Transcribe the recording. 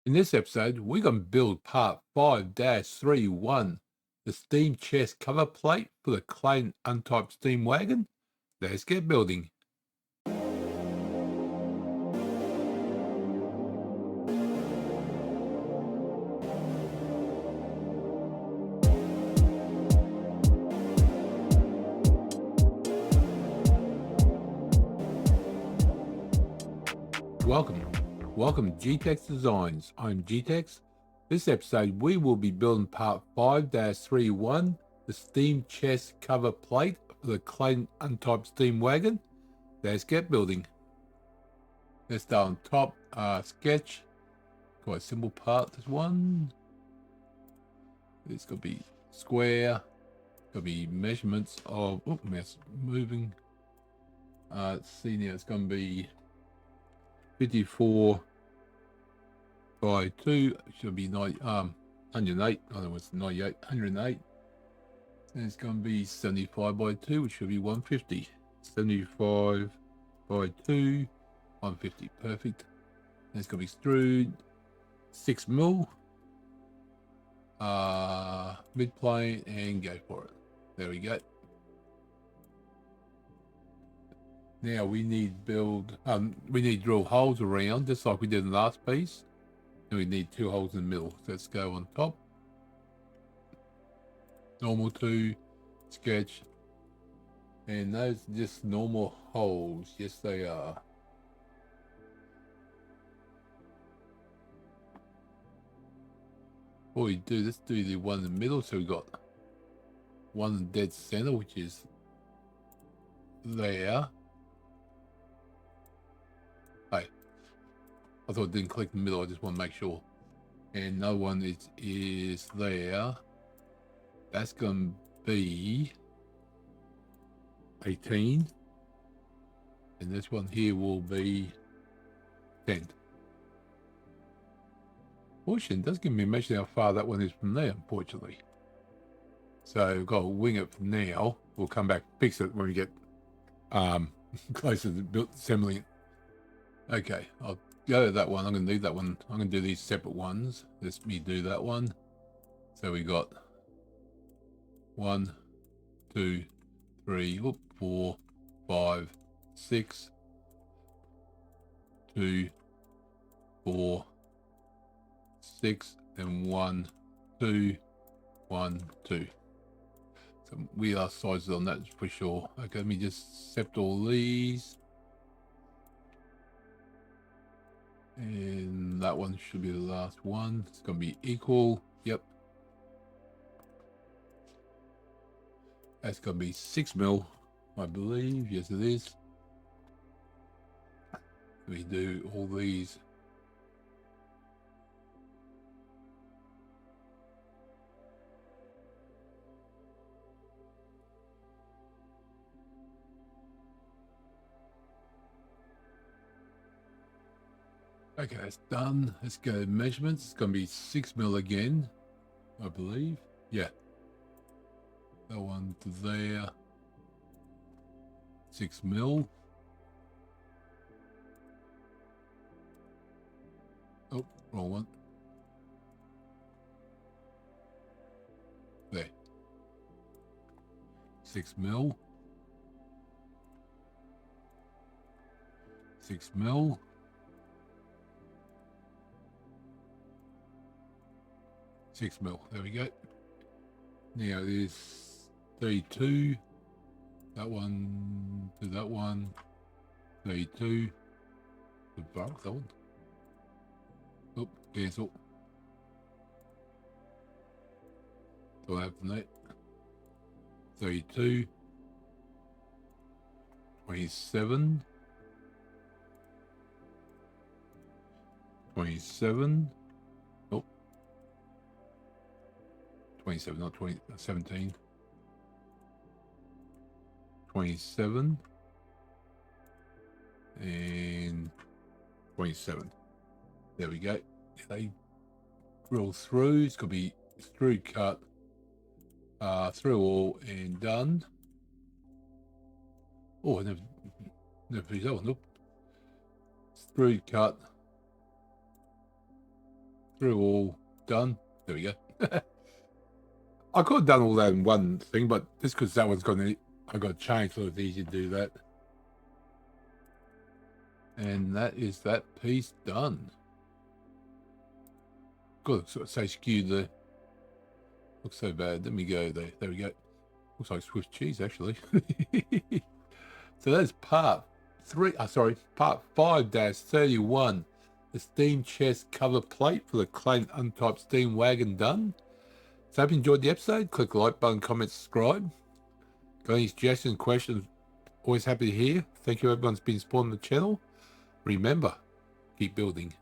In this episode, we're going to build part 5-31, the steam chest cover plate for the Clayton Undertype Steam Wagon. Let's get building. Welcome G-Tex Designs. I'm G-Tex. This episode we will be building part 5-31, the steam chest cover plate for the Clayton Undertype Steam Wagon. Let's get building. Let's start on top, sketch. Quite a simple part, this one. It's got to be square. Got to be measurements of, mouse moving. Let's see now, it's going to be 54 by 2, should be 108, I don't know what's 98, 108. And it's going to be 75 by 2, which should be 150. 75 by 2, 150, perfect. And it's going to be extrude 6 mil, mid plane, and go for it. There we go. Now we need we need drill holes around, just like we did in the last piece. And we need 2 holes in the middle. So let's go on top. Normal 2, sketch. And those are just normal holes. Yes, they are. What we do, let's do the one in the middle. So we got one dead center, which is there. I thought it didn't click in the middle, I just want to make sure. And another one is there. That's going to be 18. And this one here will be 10. Fortunately, it does give me a measure how far that one is from there, unfortunately. So we've got to wing it for now. We'll come back, fix it when we get closer to assembling it. Okay, I'll go to that one. I'm going to leave that one. I'm going to do these separate ones. Let me do that one. So we got 1, 2, 3, 4, 5, 6, 2, 4, 6, and 1, 2, 1, 2. So we are sizes on that for sure. Okay, let me just set all these. And that one should be the last one. It's going to be equal. Yep. That's going to be 6 mil, I believe. Yes, it is. We do all these. Okay, that's done. Let's go to measurements. It's going to be 6 mil again, I believe. Yeah. That one to there. 6 mil. Oh, wrong one. There. 6 mil. 6 mil. 6 mil. There we go. Now there's 32. That one to that one. 32. The bulk, that one. Oh, cancel. So I have from that. 32. 27. 27. 27, not 20, 17. 27. And 27. There we go. They drill through. It's going to be through cut, through all and done. Oh, I never finished that one. Nope. Through cut, through all done. There we go. I could have done all that in one thing, but just because that one's got I got to change, so it's easy to do that. And that is that piece done. Good, sort of say skew the. Looks so bad. Let me go there. There we go. Looks like Swiss cheese actually. So that's part 5-31. The steam chest cover plate for the Clayton Undertype Steam Wagon done. So I hope you enjoyed the episode. Click the like button, comment, subscribe. Got any suggestions, questions? Always happy to hear. Thank you everyone's been supporting the channel. Remember, keep building.